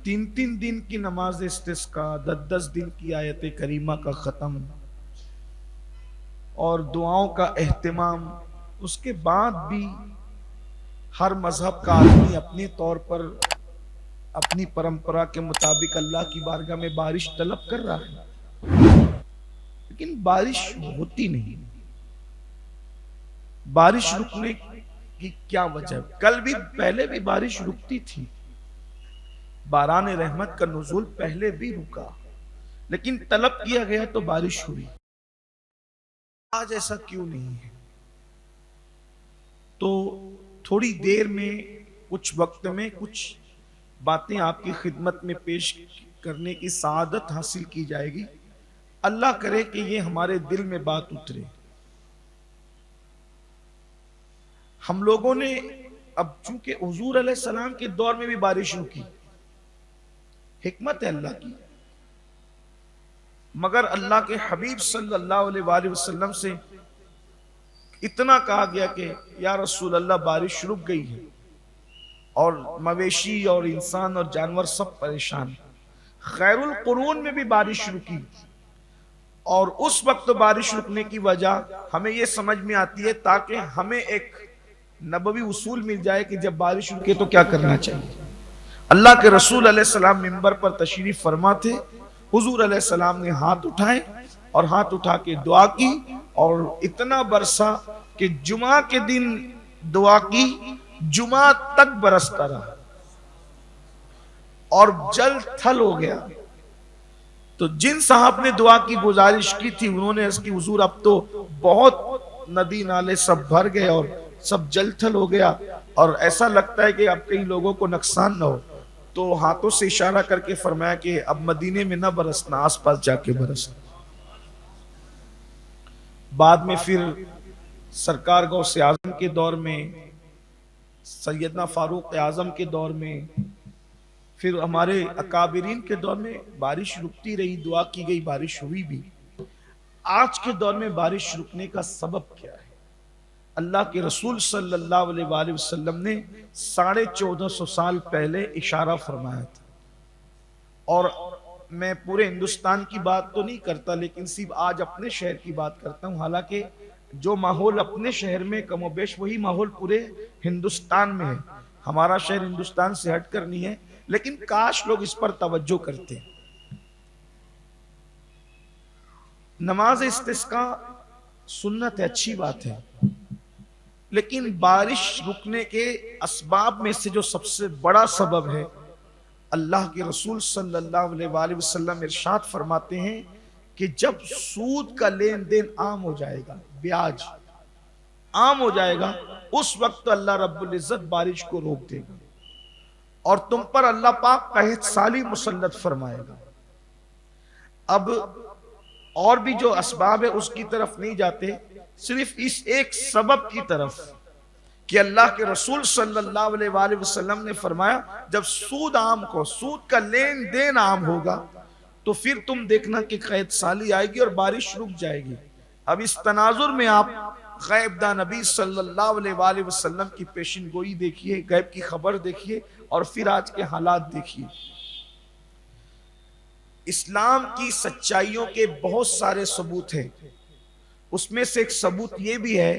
तीन तीन दिन की नमाज इस्तिस्का, 10 10 दिन की आयत करीमा का ख़त्म और दुआओं का एहतिमाम, उसके बाद भी हर मजहब का आदमी अपने तौर पर अपनी परंपरा के मुताबिक अल्लाह की बारगाह में बारिश तलब कर रहा है, लेकिन बारिश होती नहीं। बारिश रुकने की क्या वजह? कल भी पहले भी बारिश रुकती थी, बारान रहमत का नुज़ूल पहले भी रुका, लेकिन तलब किया गया तो बारिश हुई। आज ऐसा क्यों नहीं है? तो थोड़ी देर में, कुछ वक्त में कुछ बातें आपकी खिदमत में पेश करने की सआदत हासिल की जाएगी। अल्लाह करे कि ये हमारे दिल में बात उतरे। हम लोगों ने अब चूंकि हुजूर अलैहिस्सलाम के दौर में भी बारिश रुकी, हिकमत है अल्लाह की, मगर अल्लाह के हबीब सल्लल्लाहु अलैहि वसल्लम से इतना कहा गया कि या रसूल अल्लाह बारिश रुक गई है और मवेशी और इंसान और जानवर सब परेशान। खैरुल कुरून में भी बारिश रुकी और उस वक्त बारिश रुकने की वजह हमें यह समझ में आती है ताकि हमें एक नबवी उसूल मिल जाए कि जब बारिश रुके तो क्या करना चाहिए। अल्लाह के रसूल अलैहिस्सलाम मिंबर पर तशरीफ फरमा थे। हुजूर अलैहिस्सलाम ने हाथ उठाए और हाथ उठा के दुआ की और इतना बरसा कि जुमा के दिन दुआ की, जुमा तक बरसता रहा और जल थल हो गया। तो जिन साहब ने दुआ की गुजारिश की थी उन्होंने इसकी हुजूर अब तो बहुत नदी नाले सब भर गए और सब जल थल हो गया और ऐसा लगता है कि अब कई लोगों को नुकसान ना हो। तो हाथों से इशारा करके फरमाया कि अब मदीने में ना बरसना, आसपास जाके बरसना। बाद में फिर सरकार गौसे आजम के दौर में, सैयदना फारूक आजम के दौर में, फिर हमारे अकाबिरीन के दौर में बारिश रुकती रही, दुआ की गई, बारिश हुई भी। आज के दौर में बारिश रुकने का सबब क्या है? अल्लाह के रसूल सल्लल्लाहु अलैहि वसल्लम ने 1450 साल पहले इशारा फरमाया था। और मैं पूरे हिंदुस्तान की बात तो नहीं करता, लेकिन सिर्फ आज अपने शहर की बात करता हूँ। हालांकि जो माहौल अपने शहर में कमोबेश वही माहौल पूरे हिंदुस्तान में है। हमारा शहर हिंदुस्तान से हटकर नहीं है, लेकिन काश लोग इस पर तवज्जो करते। नमाज इस्तिस्का सुन्नत है, अच्छी बात है, लेकिन बारिश रुकने के असबाब में से जो सबसे बड़ा सबब है, अल्लाह के रसूल सल्लल्लाहु अलैहि वसल्लम इरशाद फरमाते हैं कि जब सूद का लेन देन आम हो जाएगा, ब्याज आम हो जाएगा, उस वक्त अल्लाह रब्बुल इज्जत बारिश को रोक देगा और तुम पर अल्लाह पाक कहत साली मुसल्लत फरमाएगा। अब और भी जो असबाब है उसकी तरफ नहीं जाते, सिर्फ इस एक सबब की तरफ कि अल्लाह के रसूल सल्लल्लाहु अलैहि वसल्लम ने फरमाया जब सूद आम को, सूद का लेन देन आम होगा तो फिर तुम देखना कि कैद साली आएगी और बारिश रुक जाएगी। अब इस तनाजुर में आप गैबदा नबी सल्लल्लाहु अलैहि वसल्लम की पेशिन गोई देखिए, गैब की खबर देखिए और फिर आज के हालात देखिए। इस्लाम की सच्चाइयों के बहुत सारे सबूत हैं, उसमें से एक सबूत यह भी है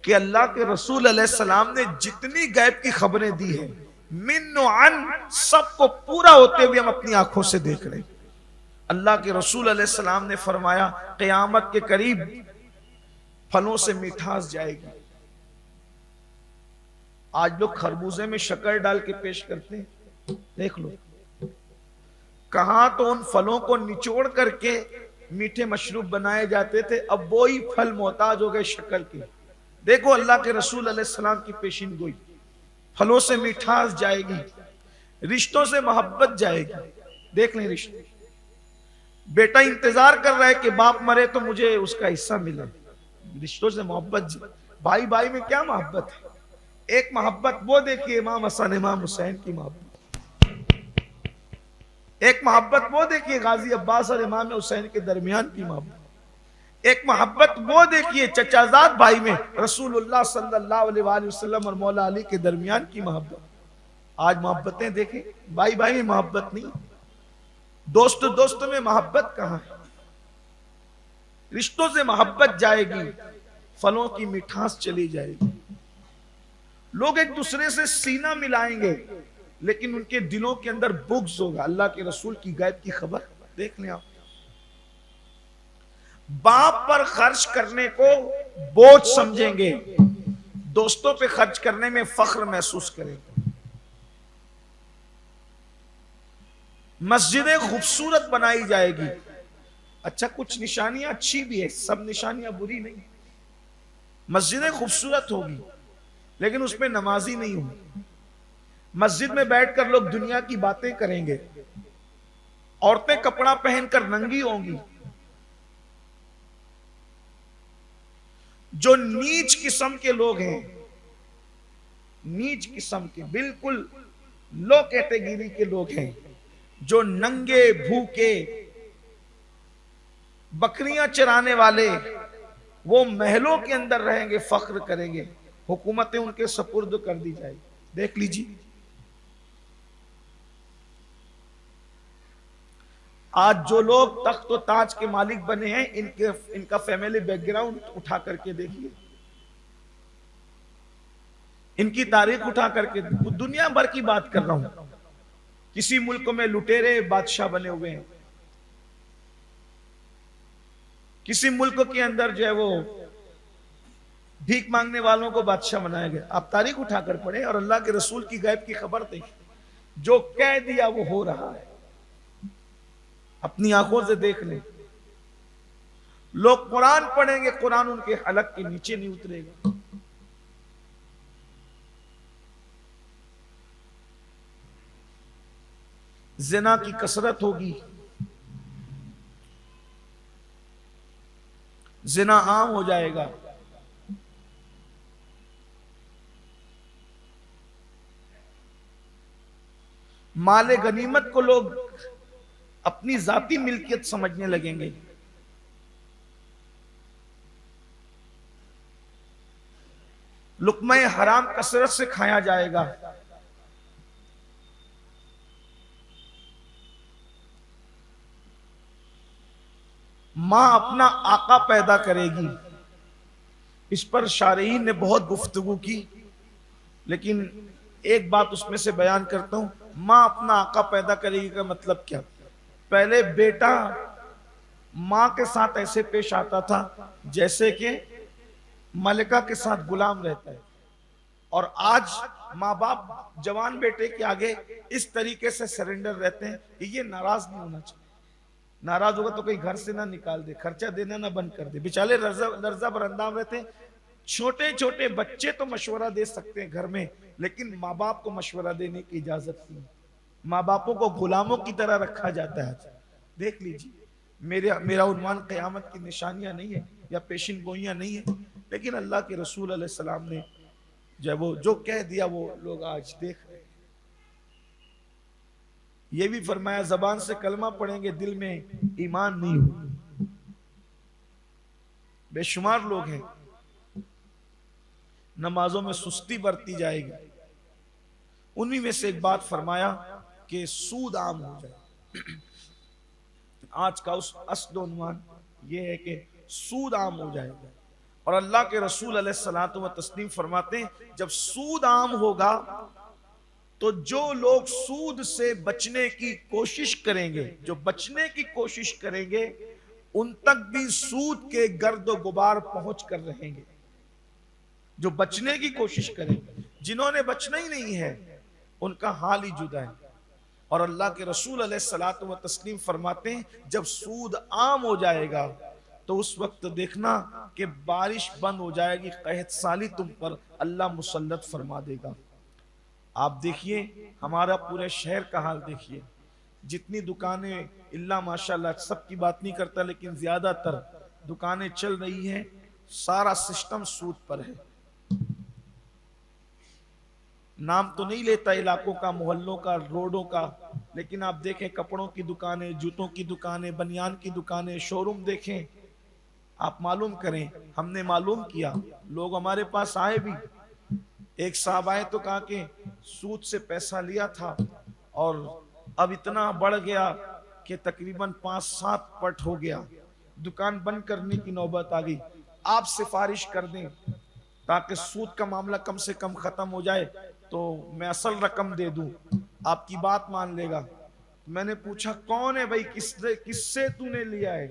कि अल्लाह के रसूल अलैहिस्सलाम ने जितनी गैब की खबरें दी है, मिन व अन, सबको पूरा होते हुए हम अपनी आंखों से देख रहे हैं। अल्लाह के रसूल अलैहिस्सलाम ने फरमाया क़यामत के करीब फलों से मिठास जाएगी। आज लोग खरबूजे में शक्कर डाल के पेश करते हैं, देख लो। कहां तो उन फलों को निचोड़ करके मीठे मशरूब बनाए जाते थे, अब वो ही फल मोहताज हो गए शक्कर के। देखो अल्लाह के रसूल अलैहिस्सलाम की पेशिन गोई, फलों से मिठास जाएगी, रिश्तों से मोहब्बत जाएगी। देख लें रिश्ते, बेटा इंतजार कर रहा है कि बाप मरे तो मुझे उसका हिस्सा मिले, रिश्तों से मोहब्बत। भाई भाई में क्या मोहब्बत है? एक मोहब्बत वो देखिए इमाम हसन इमाम हुसैन की मोहब्बत, एक मोहब्बत वो देखिए गाजी अब्बास और इमाम हुसैन के दरमियान की मोहब्बत, एक मोहब्बत वो देखिए चचाजाद भाई में रसूलुल्लाह सल्लल्लाहु अलैहि वसल्लम और मौला अली के दरमियान की मोहब्बत। आज मोहब्बतें देखें, भाई भाई में मोहब्बत नहीं, दोस्त दोस्त में मोहब्बत कहां है। रिश्तों से मोहब्बत जाएगी, फलों की मिठास चली जाएगी। लोग एक दूसरे से सीना मिलाएंगे, लेकिन उनके दिलों के अंदर बुग़्ज़ होगा। अल्लाह के रसूल की गैब की खबर देख लें आप। बाप पर खर्च करने को बोझ समझेंगे, दोस्तों पे खर्च करने में फख्र महसूस करेंगे। मस्जिदें खूबसूरत बनाई जाएगी। अच्छा, कुछ निशानियां अच्छी भी है, सब निशानियां बुरी नहीं। मस्जिदें खूबसूरत होगी, लेकिन उसमें नमाजी नहीं होंगे। मस्जिद में बैठकर लोग दुनिया की बातें करेंगे, औरतें कपड़ा पहनकर नंगी होंगी। जो नीच किस्म के लोग हैं, नीच किस्म के, बिल्कुल लो कैटेगरी के लोग हैं, जो नंगे भूखे बकरियां चराने वाले, वो महलों के अंदर रहेंगे, फख्र करेंगे, हुकूमतें उनके सपुर्द कर दी जाएगी। देख लीजिए, आज जो लोग तख्त और ताज के मालिक बने हैं, इनका फैमिली बैकग्राउंड उठा करके देखिए, इनकी तारीख उठा करके। दुनिया भर की बात कर रहा हूं। किसी मुल्क में लुटेरे बादशाह बने हुए हैं, किसी मुल्क के अंदर जो है वो भीख मांगने वालों को बादशाह बनाया गया। आप तारीख उठाकर पढ़े और अल्लाह के रसूल की गैब की खबर देखिए। जो कह दिया वो हो रहा है, अपनी आंखों से देख ले। लोग कुरान पढ़ेंगे, कुरान उनके हलक के नीचे नहीं उतरेगा। जिना की कसरत होगी, जिना आम हो जाएगा। माले गनीमत को लोग अपनी जाती मिल्कियत समझने लगेंगे। लुक्मा हराम कसरत से खाया जाएगा। मां अपना आका पैदा करेगी। इस पर शारहीन ने बहुत गुफ्तगू की, लेकिन एक बात उसमें से बयान करता हूं। मां अपना आका पैदा करेगी का मतलब क्या? पहले बेटा मां के साथ ऐसे पेश आता था जैसे कि मलिका के साथ गुलाम रहता है, और आज माँ बाप जवान बेटे के आगे इस तरीके से सरेंडर रहते हैं कि ये नाराज नहीं होना चाहिए। नाराज होगा तो कहीं घर से ना निकाल दे, खर्चा देना ना बंद कर दे। बेचारे लर्जा बरंदाम रहते हैं। छोटे छोटे बच्चे तो मशवरा दे सकते हैं घर में, लेकिन माँ बाप को मशवरा देने की इजाजत नहीं। माँ बापों को गुलामों की तरह रखा जाता है। देख लीजिए, मेरा उन्वान क़यामत की निशानियां नहीं है या पेशिन गोइयां नहीं है, लेकिन अल्लाह के रसूल अलैहि सलाम ने जब वो जो कह दिया वो लोग आज देख रहे हैं। ये भी फरमाया, जबान से कलमा पढ़ेंगे, दिल में ईमान नहीं हो। बेशुमार लोग हैं, नमाजों में सुस्ती बरती जाएगी। उन्हीं में से एक बात फरमाया कि सूद आम हो जाए। आज का उस अस्द उन्वान ये है कि सूद आम हो जाएगा। और अल्लाह के रसूल अलैहिस्सलातु व तस्लीम फरमाते हैं, जब सूद आम होगा तो जो लोग सूद से बचने की कोशिश करेंगे, जो बचने की कोशिश करेंगे, उन तक भी सूद के गर्द व गुबार पहुंच कर रहेंगे। जो बचने की कोशिश करेंगे, जिन्होंने बचना ही नहीं है, उनका हाल ही जुदा है। और अल्लाह के रसूल अलैहिस्सलातु व तस्लीम फरमाते हैं, जब सूद आम हो जाएगा तो उस वक्त देखना कि बारिश बंद हो जाएगी, कहत साली तुम पर अल्लाह मुसल्लत फरमा देगा। आप देखिए, हमारा पूरे शहर का हाल देखिए। जितनी दुकानें, इल्ला माशाल्लाह, सबकी बात नहीं करता, लेकिन ज्यादातर दुकानें चल रही हैं, सारा सिस्टम सूद पर है। नाम तो नहीं लेता इलाकों का, मोहल्लों का, रोडों का, लेकिन आप देखें कपड़ों की दुकानें, जूतों की दुकानें, बनियान की दुकानें, शोरूम देखें, आप मालूम करें। हमने मालूम किया, लोग हमारे पास आए भी। एक साहब आए तो कहा कि सूद से पैसा लिया था और अब इतना बढ़ गया कि तकरीबन 5-7 पट हो गया, दुकान बंद करने की नौबत आ गई, आप सिफारिश कर दें ताकि सूद का मामला कम से कम खत्म हो जाए, तो मैं असल रकम दे दूं, आपकी बात मान लेगा। मैंने पूछा कौन है भाई, किससे तूने लिया है?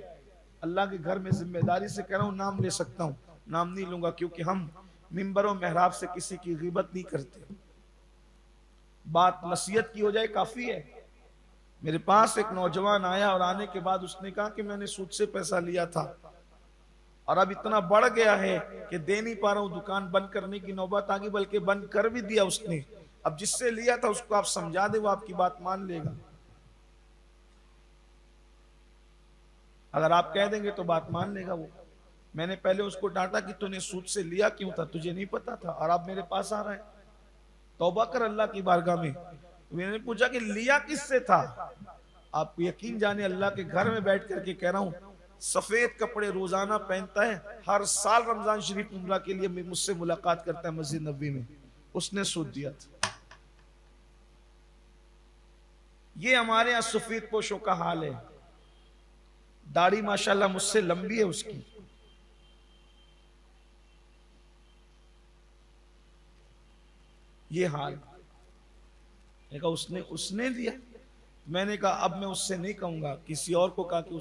अल्लाह के घर में जिम्मेदारी से कह रहा हूं, नाम ले सकता हूं, नाम नहीं लूंगा क्योंकि हम मिंबर और मेहराब से किसी की गिबत नहीं करते। बात नसीहत की हो जाए काफी है। मेरे पास एक नौजवान आया और आने के बाद उसने कहा कि मैंने सूद से पैसा लिया था और अब इतना बढ़ गया है कि दे नहीं पा रहा हूं, दुकान बंद करने की नौबत आ गई, बल्कि बंद कर भी दिया उसने। अब जिससे लिया था उसको आप समझा दे, वो आपकी बात मान लेगा। अगर आप कह देंगे तो बात मान लेगा वो। मैंने पहले उसको डांटा कि तूने सूद से लिया क्यों था, तुझे नहीं पता था और अब मेरे पास आ रहा है, तौबा कर अल्लाह की बारगाह में। मैंने पूछा कि लिया किससे था? आप यकीन जाने अल्लाह के घर में बैठ करके कह रहा हूं, सफेद कपड़े रोजाना पहनता है, हर साल रमजान शरीफ उम्रा के लिए मुझसे मुलाकात करता है मस्जिद नबी में, उसने सूद दिया था। ये हमारे यहां सफेद पोशों का हाल है। दाढ़ी माशाल्लाह मुझसे लंबी है उसकी, ये हाल। कहा उसने दिया। मैंने कहा अब मैं उससे नहीं कहूंगा, किसी और को कहा कि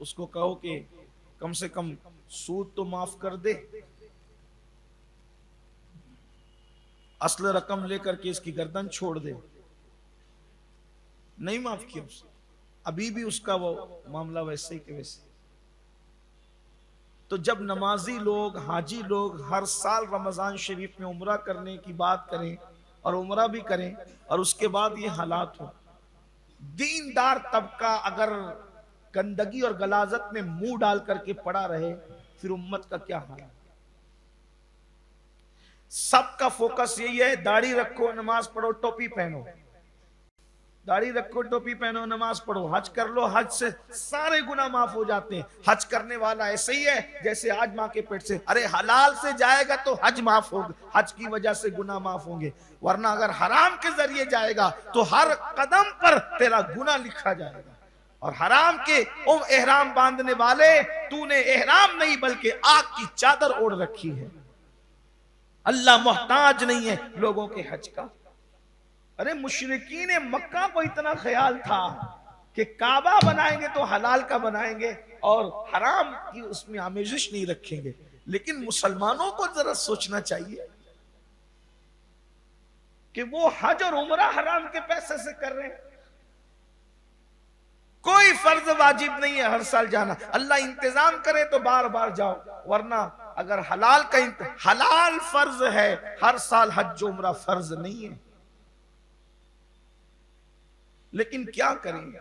उसको कहो कि कम से कम सूद तो माफ कर दे, असल रकम लेकर के इसकी गर्दन छोड़ दे। नहीं माफ किया उसने, अभी भी उसका वो मामला वैसे ही के वैसे। तो जब नमाजी लोग, हाजी लोग हर साल रमजान शरीफ में उम्रा करने की बात करें और उम्रा भी करें और उसके बाद ये हालात हो, दीनदार तबका अगर गंदगी और गलाजत में मुंह डाल करके पड़ा रहे, फिर उम्मत का क्या हाल है? सबका फोकस यही है, दाढ़ी रखो, नमाज पढ़ो, टोपी पहनो, दाढ़ी रखो, टोपी पहनो, नमाज पढ़ो, हज कर लो, हज से सारे गुनाह माफ हो जाते हैं। हज करने वाला ऐसे ही है जैसे आज माँ के पेट से, अरे हलाल से जाएगा तो हज माफ होगा, हज की वजह से गुनाह माफ होंगे, वरना अगर हराम के जरिए जाएगा तो हर कदम पर तेरा गुनाह लिखा जाएगा। और हराम के एहराम बांधने वाले, तूने एहराम नहीं बल्कि आग की चादर ओढ़ रखी है। अल्लाह मोहताज नहीं है लोगों के हज का। अरे मुशरिकीन मक्का को इतना ख्याल था कि काबा बनाएंगे तो हलाल का बनाएंगे और हराम की उसमें आमेजिश नहीं रखेंगे, लेकिन मुसलमानों को जरा सोचना चाहिए कि वो हज और उम्रा हराम के पैसे से कर रहे हैं। कोई फर्ज वाजिब नहीं है हर साल जाना, अल्लाह इंतजाम करे तो बार बार जाओ, वरना अगर हलाल का हलाल फर्ज है, हर साल हज उम्रा फर्ज नहीं है। लेकिन क्या करें?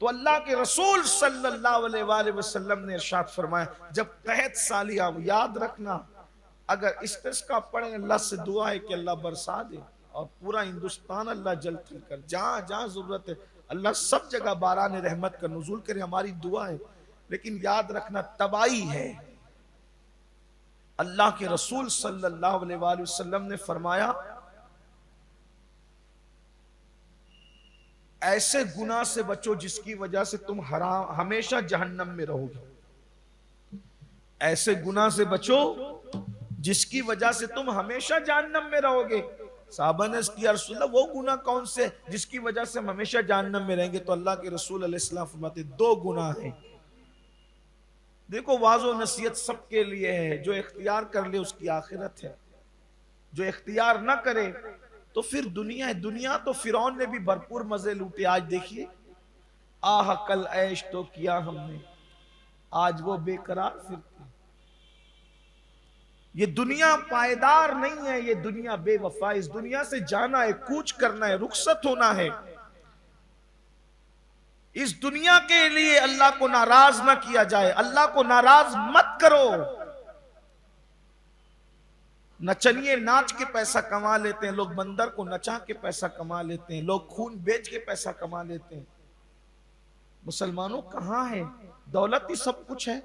तो अल्लाह के रसूल सल्लल्लाहु अलैहि वसल्लम ने इरशाद फरमाया, जब तहत साली आओ, याद रखना अगर इस्तिस्का पढ़े, अल्लाह से दुआ है कि अल्लाह बरसा दे और पूरा हिंदुस्तान अल्लाह जल थल कर, जहां जहां जरूरत है अल्लाह सब जगह बारान रहमत का नुज़ूल करे, हमारी दुआ है। लेकिन याद रखना तबाही है। अल्लाह के रसूल सल्लल्लाहु अलैहि वसल्लम ने फरमाया, ऐसे गुनाह से बचो जिसकी वजह से तुम हराम हमेशा जहन्नम में रहोगे। ऐसे गुनाह से बचो जिसकी वजह से तुम हमेशा जहन्नम में रहोगे। साहबा ने किया रसूलल्लाह वो गुनाह कौन से जिसकी वजह से हम हमेशा जहन्नम में रहेंगे? तो अल्लाह के रसूल अलैहिस्सलाम फरमाते, दो गुनाह हैं। देखो वाज़ो नसीहत सबके लिए है, जो इख्तियार कर ले उसकी आखिरत है, जो इख्तियार ना करे तो फिर दुनिया है। दुनिया तो फिरौन ने भी भरपूर मजे लूटे, आज देखिए आह कल ऐश तो किया हमने, आज वो बेकरार फिरती। ये दुनिया पायदार नहीं है, ये दुनिया बेवफा। इस दुनिया से जाना है, कूच करना है, रुखसत होना है। इस दुनिया के लिए अल्लाह को नाराज ना किया जाए, अल्लाह को नाराज मत करो। नचनिए नाच के पैसा कमा लेते हैं लोग, बंदर को नचा के पैसा कमा लेते हैं लोग, खून बेच के पैसा कमा लेते हैं। मुसलमानों कहां है? दौलत ही सब कुछ है।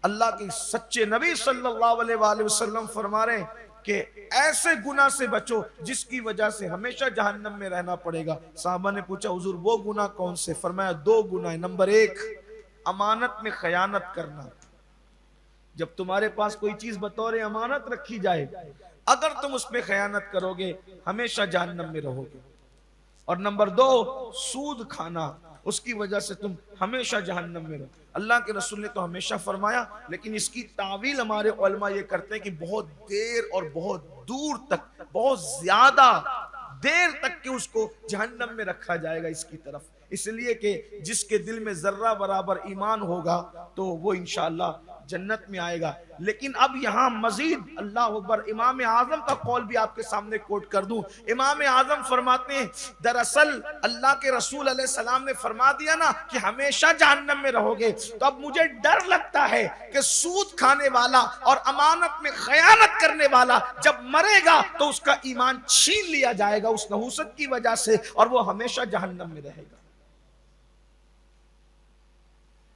अल्लाह के सच्चे नबी सल्लल्लाहु अलैहि वसल्लम फरमा रहे कि ऐसे गुनाह से बचो जिसकी वजह से हमेशा जहन्नम में रहना पड़ेगा। साहबा ने पूछा हुजूर वो गुनाह कौन से? फरमाया 2 गुनाह। नंबर 1 अमानत में खयानत करना। जब तुम्हारे पास कोई चीज बतौर अमानत रखी जाए, अगर तुम उसमें खयानत करोगे हमेशा जहन्नम में रहोगे। और नंबर 2 सूद खाना, उसकी वजह से तुम हमेशा जहन्नम में रहो। अल्लाह के रसूल ने तो हमेशा फरमाया, लेकिन इसकी तावील हमारे उलमा ये करते हैं कि बहुत देर और बहुत दूर तक, बहुत ज्यादा देर तक के उसको जहन्नम में रखा जाएगा इसकी तरफ। इसलिए कि जिसके दिल में जर्रा बराबर ईमान होगा तो वो इंशाअल्लाह जन्नत में आएगा। लेकिन अब यहां मजीद अल्लाह अकबर, इमाम आजम का कौल भी आपके सामने कोट कर दूं। इमाम आजम फरमाते हैं, दरअसल अल्लाह के रसूल अलैहि सलाम ने फरमा दिया ना कि हमेशा जहन्नम में रहोगे, तो अब मुझे डर लगता है कि सूद खाने वाला और अमानत में खयानत करने वाला जब मरेगा तो उसका ईमान छीन लिया जाएगा उस नहूसत की वजह से, और वो हमेशा जहन्नम में रहेगा।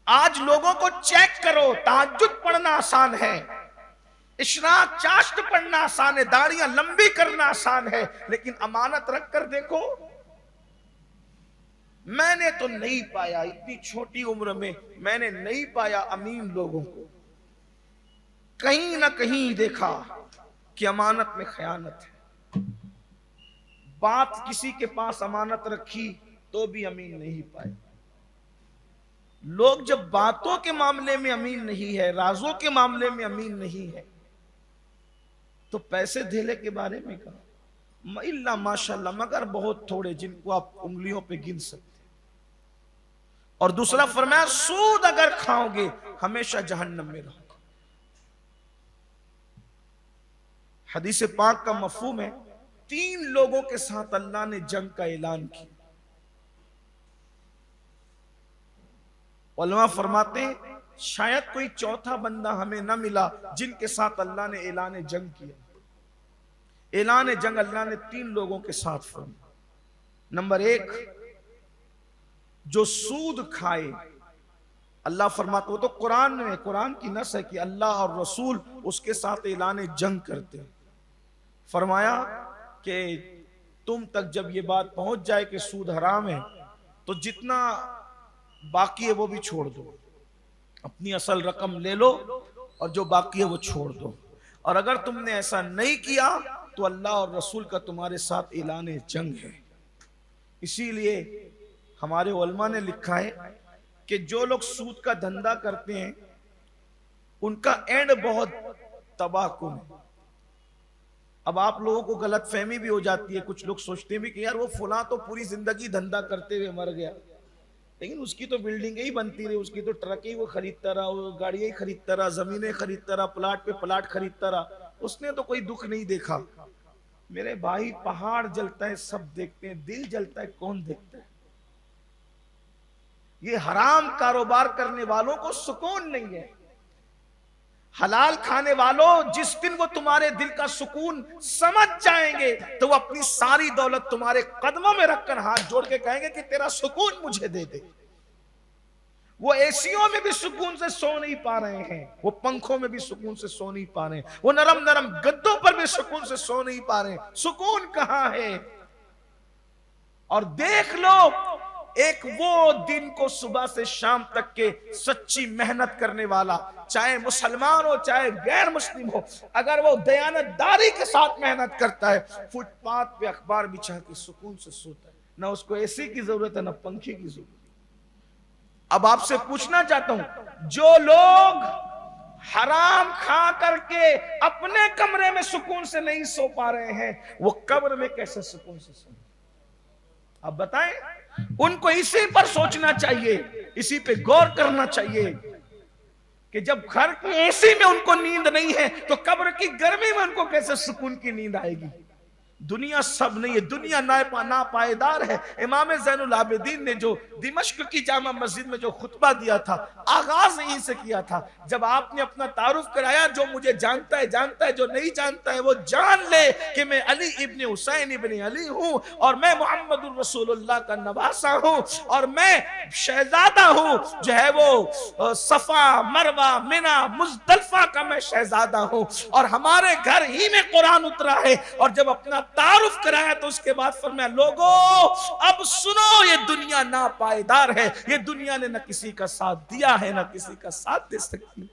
आज लोगों को चेक करो, तहज्जुद पढ़ना आसान है, इशराक चाश्त पढ़ना आसान है, दाढ़ियां लंबी करना आसान है, लेकिन अमानत रख कर देखो। मैंने तो नहीं पाया, इतनी छोटी उम्र में मैंने नहीं पाया अमीन लोगों को। कहीं ना कहीं देखा कि अमानत में खयानत है। बात किसी के पास अमानत रखी तो भी अमीन नहीं पाए। लोग जब बातों के मामले में अमीन नहीं है, राजों के मामले में अमीन नहीं है, तो पैसे धेले के बारे में कहा इल्ला माशाल्लाह, मगर बहुत थोड़े जिनको आप उंगलियों पे गिन सकते। और दूसरा फरमाया सूद अगर खाओगे हमेशा जहन्नम में रहोगे। हदीस पाक का मफहूम है, 3 लोगों के साथ अल्लाह ने जंग का ऐलान किया। उलमा फरमाते हैं शायद कोई चौथा बंदा हमें न मिला जिनके साथ अल्लाह ने ऐलान जंग किया। ऐलान जंग अल्लाह ने 3 लोगों के साथ फरमाया। नंबर 1 जो सूद खाए, अल्लाह फरमाते, वो तो कुरान में, कुरान की नस है कि अल्लाह और रसूल उसके साथ ऐलान जंग करते हैं। फरमाया कि तुम तक जब ये बात पहुंच जाए कि सूद हराम है तो जितना बाकी है वो भी छोड़ दो, अपनी असल रकम ले लो और जो बाकी है वो छोड़ दो। और अगर तुमने ऐसा नहीं किया तो अल्लाह और रसूल का तुम्हारे साथ ऐलान जंग है। इसीलिए हमारे उलमा ने लिखा है कि जो लोग सूद का धंधा करते हैं उनका एंड बहुत तबाहकुन है। अब आप लोगों को गलत फहमी भी हो जाती है, कुछ लोग सोचते भी कि यार वो फुला तो पूरी जिंदगी धंधा करते हुए मर गया, लेकिन उसकी तो बिल्डिंग ही बनती रही, उसकी तो ट्रक ही वो खरीदता रहा, वो गाड़ियां ही खरीदता रहा, जमीनें खरीदता रहा, प्लाट पे प्लाट खरीदता रहा, उसने तो कोई दुख नहीं देखा। मेरे भाई पहाड़ जलता है सब देखते हैं, दिल जलता है कौन देखता है? ये हराम कारोबार करने वालों को सुकून नहीं है। हलाल खाने वालों, जिस दिन वो तुम्हारे दिल का सुकून समझ जाएंगे तो वो अपनी सारी दौलत तुम्हारे कदमों में रखकर हाथ जोड़ के कहेंगे कि तेरा सुकून मुझे दे दे। वो एसियों में भी सुकून से सो नहीं पा रहे हैं, वो पंखों में भी सुकून से सो नहीं पा रहे हैं, वो नरम नरम गद्दों पर भी सुकून से सो नहीं पा रहे हैं। सुकून कहां है? और देख लो एक वो दिन को सुबह से शाम तक के सच्ची मेहनत करने वाला, चाहे मुसलमान हो चाहे गैर मुस्लिम हो, अगर वो दयानतदारी के साथ मेहनत करता है, फुटपाथ पे अखबार बिछा के सुकून से सोता है, ना उसको एसी की जरूरत है ना पंखे की जरूरत। अब आपसे पूछना चाहता हूं, जो लोग हराम खा करके अपने कमरे में सुकून से नहीं सो पा रहे हैं, वो कब्र में कैसे सुकून से सो? अब बताएं। उनको इसी पर सोचना चाहिए, इसी पे गौर करना चाहिए कि जब घर की एसी में उनको नींद नहीं है तो कब्र की गर्मी में उनको कैसे सुकून की नींद आएगी। दुनिया सब नहीं है, दुनिया ना पायदार है। इमाम ज़ैनुल आबिदीन ने जो दिमश्क की जामा मस्जिद में जो खुतबा दिया था, आगाज यहीं से किया था। जब आपने अपना तारुफ कराया, जो मुझे जानता है जानता है, जो नहीं जानता है वो जान ले कि मैं अली इब्ने हुसैन इब्ने अली हूं, और मैं मोहम्मदुर रसूलुल्लाह का नवासा हूं, और मैं शहजादा हूं, जो है वो सफा मरवा मिना मुजदलफा का मैं शहजादा हूं, और हमारे घर ही में कुरान उतरा है। और जब अपना तारुफ कराया तो उसके बाद फरमाया, लोगों अब सुनो, ये दुनिया ना पायदार है, ये दुनिया ने न किसी का साथ दिया है, न किसी का साथ दे सकती।